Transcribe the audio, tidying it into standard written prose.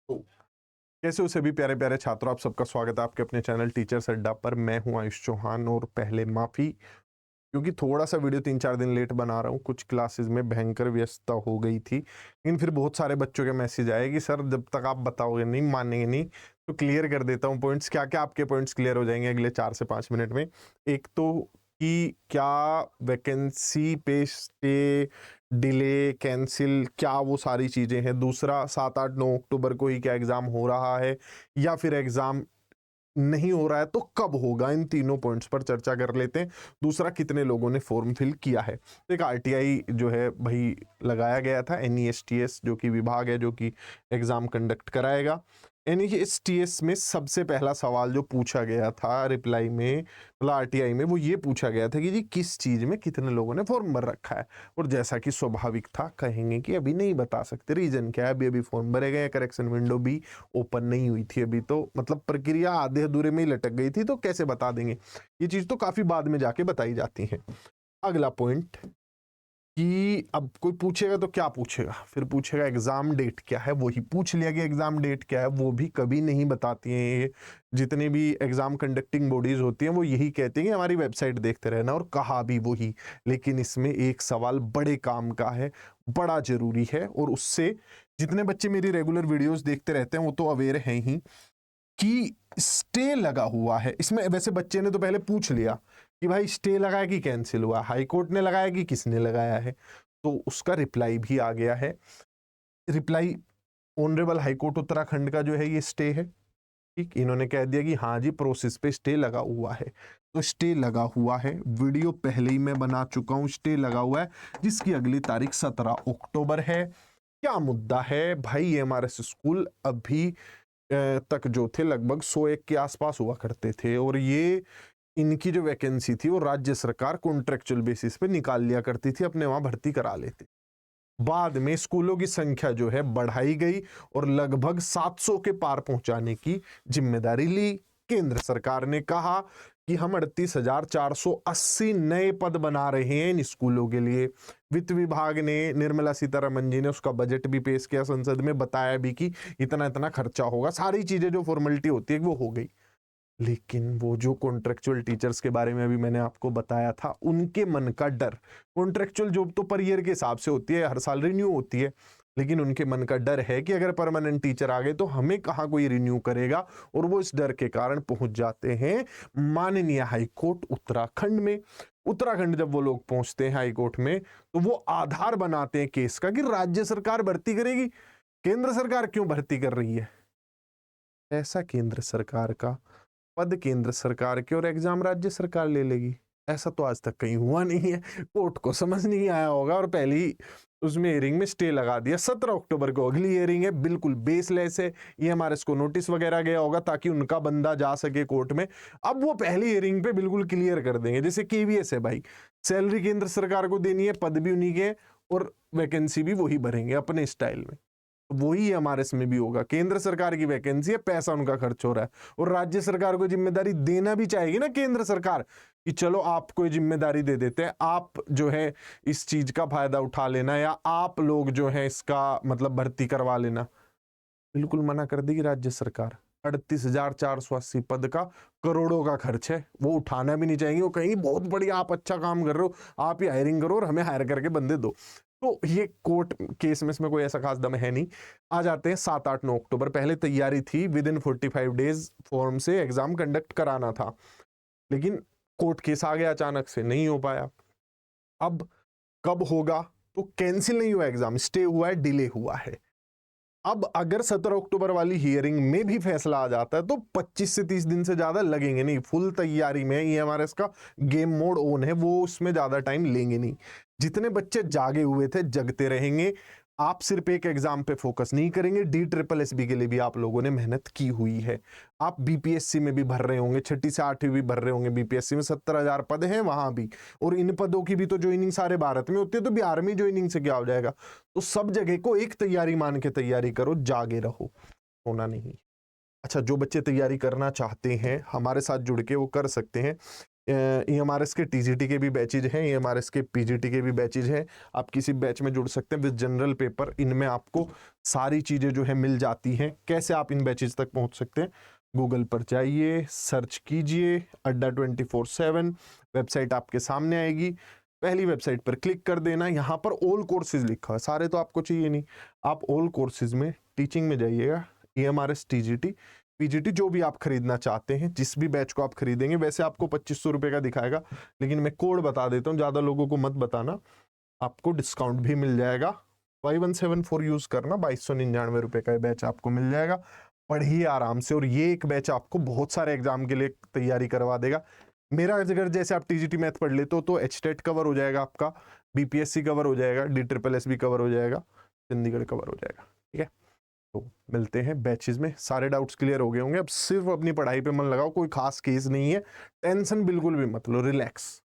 तो कैसे हो सभी प्यारे प्यारे छात्रों, आप सबका स्वागत है आपके अपने चैनल टीचर्स अड्डा पर। मैं हूं आयुष चौहान और पहले माफ़ी क्योंकि थोड़ा सा वीडियो 3-4 दिन लेट बना रहा हूं। कुछ क्लासेस में भयंकर व्यस्तता हो गई थी, लेकिन फिर बहुत सारे बच्चों के मैसेज आए कि सर जब तक आप बताओगे नहीं, मानेंगे नहीं, तो क्लियर कर देता हूं पॉइंट्स। क्या क्या आपके पॉइंट्स क्लियर हो जाएंगे अगले 4 से 5 मिनट में। एक तो कि क्या वैकेंसी पे स्टे, डिले, कैंसिल, क्या वो सारी चीज़ें हैं। दूसरा 7-8-9 अक्टूबर को ही क्या एग्ज़ाम हो रहा है या फिर एग्ज़ाम नहीं हो रहा है तो कब होगा। इन तीनों पॉइंट्स पर चर्चा कर लेते हैं। दूसरा, कितने लोगों ने फॉर्म फिल किया है। तो एक आरटीआई जो है भाई लगाया गया था, एनईएसटीएस जो कि विभाग है जो कि एग्ज़ाम कंडक्ट कराएगा। एनईएसटीएस में सबसे पहला सवाल जो पूछा गया था रिप्लाई में, मतलब आरटीआई में, वो ये पूछा गया था कि जी किस चीज़ में कितने लोगों ने फॉर्म भर रखा है। और जैसा कि स्वाभाविक था, कहेंगे कि अभी नहीं बता सकते, रीज़न क्या है, अभी अभी फॉर्म भरे गए, करेक्शन विंडो भी ओपन नहीं हुई थी अभी, तो मतलब प्रक्रिया आधे अधूरे में ही लटक गई थी, तो कैसे बता देंगे। ये चीज़ तो काफ़ी बाद में जाके बताई जाती है। अगला पॉइंट कि अब कोई पूछेगा तो क्या पूछेगा, फिर पूछेगा एग्जाम डेट क्या है। वही पूछ लिया कि एग्जाम डेट क्या है, वो भी कभी नहीं बताती हैं ये। जितनी भी एग्जाम कंडक्टिंग बॉडीज होती हैं वो यही कहती हैं कि हमारी वेबसाइट देखते रहना, और कहा भी वही। लेकिन इसमें एक सवाल बड़े काम का है, बड़ा जरूरी है, और उससे जितने बच्चे मेरी रेगुलर वीडियोस देखते रहते हैं वो तो अवेयर हैं ही कि स्टे लगा हुआ है इसमें। वैसे बच्चे ने तो पहले पूछ लिया कि भाई स्टे लगाया कि कैंसिल हुआ, हाई कोर्ट ने लगाया कि किसने लगाया है, तो उसका रिप्लाई भी आ गया है। Reply honourable high court Uttarakhand का जो है ये स्टे है, ठीक। इन्होंने कह दिया कि हाँ जी प्रोसेस पे स्टे लगा हुआ है। तो स्टे लगा हुआ है, वीडियो पहले ही मैं बना चुका हूं, स्टे लगा हुआ है जिसकी अगली तारीख 17 अक्टूबर है। क्या मुद्दा है भाई, ये हमारे स्कूल अभी तक जो थे लगभग 101 के आसपास हुआ करते थे, और ये इनकी जो वैकेंसी थी वो राज्य सरकार कॉन्ट्रेक्चुअल बेसिस पे निकाल लिया करती थी, अपने वहां भर्ती करा लेते। बाद में स्कूलों की संख्या जो है बढ़ाई गई और लगभग 700 के पार पहुंचाने की जिम्मेदारी ली। केंद्र सरकार ने कहा कि हम 38,480 नए पद बना रहे हैं इन स्कूलों के लिए। वित्त विभाग ने, निर्मला सीतारमन जी ने उसका बजट भी पेश किया संसद में, बताया भी कि इतना इतना खर्चा होगा, सारी चीजें जो फॉर्मेलिटी होती है वो हो गई। लेकिन वो जो कॉन्ट्रेक्चुअल टीचर्स के बारे में अभी मैंने आपको बताया था, उनके मन का डर, कॉन्ट्रेक्चुअल जॉब तो पर ईयर के हिसाब से होती है, हर साल रिन्यू होती है, लेकिन उनके मन का डर है कि अगर परमानेंट टीचर आ गए तो हमें कहाँ कोई रिन्यू करेगा। और वो इस डर के कारण पहुंच जाते हैं माननीय हाई कोर्ट उत्तराखंड में। उत्तराखंड जब वो लोग पहुंचते हैं हाई कोर्ट में, तो वो आधार बनाते हैं केस का कि राज्य सरकार भर्ती करेगी, केंद्र सरकार क्यों भर्ती कर रही है। ऐसा केंद्र सरकार का पद केंद्र सरकार के और एग्जाम राज्य सरकार ले लेगी, ऐसा तो आज तक कहीं हुआ नहीं है। कोर्ट को समझ नहीं आया होगा और पहली उसमें हियरिंग में स्टे लगा दिया। 17 अक्टूबर को अगली हियरिंग है, बिल्कुल बेसलेस है। EMRS को नोटिस वगैरह गया होगा ताकि उनका बंदा जा सके कोर्ट में। अब वो पहली हियरिंग पे बिल्कुल क्लियर कर देंगे, जैसे KVS है भाई, सैलरी केंद्र सरकार को देनी है, पद भी उन्हीं के, और वैकेंसी भी वही भरेंगे अपने स्टाइल में। वही हमारे इसमें भी होगा, केंद्र सरकार की वैकेंसी है, पैसा उनका खर्च हो रहा है, और राज्य सरकार को जिम्मेदारी देना भी चाहेगी ना केंद्र सरकार कि चलो आपको ये जिम्मेदारी दे देते हैं, आप जो है इस चीज का फायदा उठा लेना, या आप लोग जो है इसका मतलब भर्ती करवा लेना। बिल्कुल मना कर देगी राज्य सरकार। 38,480 पद का करोड़ों का खर्च है, वो उठाना भी नहीं चाहेंगे। वो कहेंगे बहुत बढ़िया, आप अच्छा काम कर रहे हो, आप ही हायरिंग करो और हमें हायर करके बंदे दो। तो ये कोर्ट केस में इसमें कोई ऐसा खास दम है नहीं। आ जाते हैं 7-8-9 अक्टूबर। पहले तैयारी थी, विद इन 45 डेज फॉर्म से एग्जाम कंडक्ट कराना था, लेकिन कोर्ट केस आ गया, अचानक से नहीं हो पाया। अब कब होगा, तो कैंसिल नहीं हुआ एग्जाम, स्टे हुआ है, डिले हुआ है। अब अगर 17 अक्टूबर वाली हियरिंग में भी फैसला आ जाता है तो 25 से 30 दिन से ज्यादा लगेंगे नहीं। फुल तैयारी में EMRS का गेम मोड ऑन है, वो उसमें ज्यादा टाइम लेंगे नहीं। जितने बच्चे जागे हुए थे जगते रहेंगे। आप सिर्फ एक एग्जाम पे फोकस नहीं करेंगे, DSSB के लिए भी आप लोगों ने मेहनत की हुई है। आप BPSC में भी भर रहे होंगे, 6ठी से 8वीं भी भर रहे होंगे। BPSC में 70,000 पद हैं वहां भी, और इन पदों की भी तो ज्वाइनिंग सारे भारत में होती है, तो बिहार में ज्वाइनिंग से क्या हो जाएगा। तो सब जगह को एक तैयारी मान के तैयारी करो, जागे रहो, सोना नहीं। अच्छा, जो बच्चे तैयारी करना चाहते हैं हमारे साथ जुड़ के वो कर सकते हैं। EMRS के TGT के भी बैचेज हैं, EMRS के PGT के भी बैचेज हैं। आप किसी बैच में जुड़ सकते हैं विद जनरल पेपर। इनमें आपको सारी चीज़ें जो है मिल जाती हैं। कैसे आप इन बैचेज तक पहुंच सकते हैं? गूगल पर जाइए, सर्च कीजिए अड्डा 24/7, वेबसाइट आपके सामने आएगी। पहली वेबसाइट पर क्लिक कर देना, यहाँ पर ऑल कोर्सेज लिखा है, सारे तो आपको चाहिए नहीं। आप ऑल कोर्सेज में टीचिंग में जाइएगा, EMRS TGT PGT जो भी आप खरीदना चाहते हैं, जिस भी बैच को आप खरीदेंगे। वैसे आपको 2500 रुपये का दिखाएगा, लेकिन मैं कोड बता देता हूँ, ज़्यादा लोगों को मत बताना, आपको डिस्काउंट भी मिल जाएगा। 5174 यूज़ करना, 2299 रुपये का बैच आपको मिल जाएगा। पढ़िए आराम से, और ये एक बैच आपको बहुत सारे एग्जाम के लिए तैयारी करवा देगा। मेरा अगर जैसे आप TGT मैथ पढ़ लेते हो तो HTET कवर हो जाएगा आपका, BPSC कवर हो जाएगा, DSSS भी कवर हो जाएगा, चंडीगढ़ कवर हो जाएगा। ठीक है, तो मिलते हैं बैचेस में। सारे डाउट्स क्लियर हो गए होंगे। अब सिर्फ अपनी पढ़ाई पे मन लगाओ, कोई खास केस नहीं है, टेंशन बिल्कुल भी मत लो, रिलैक्स।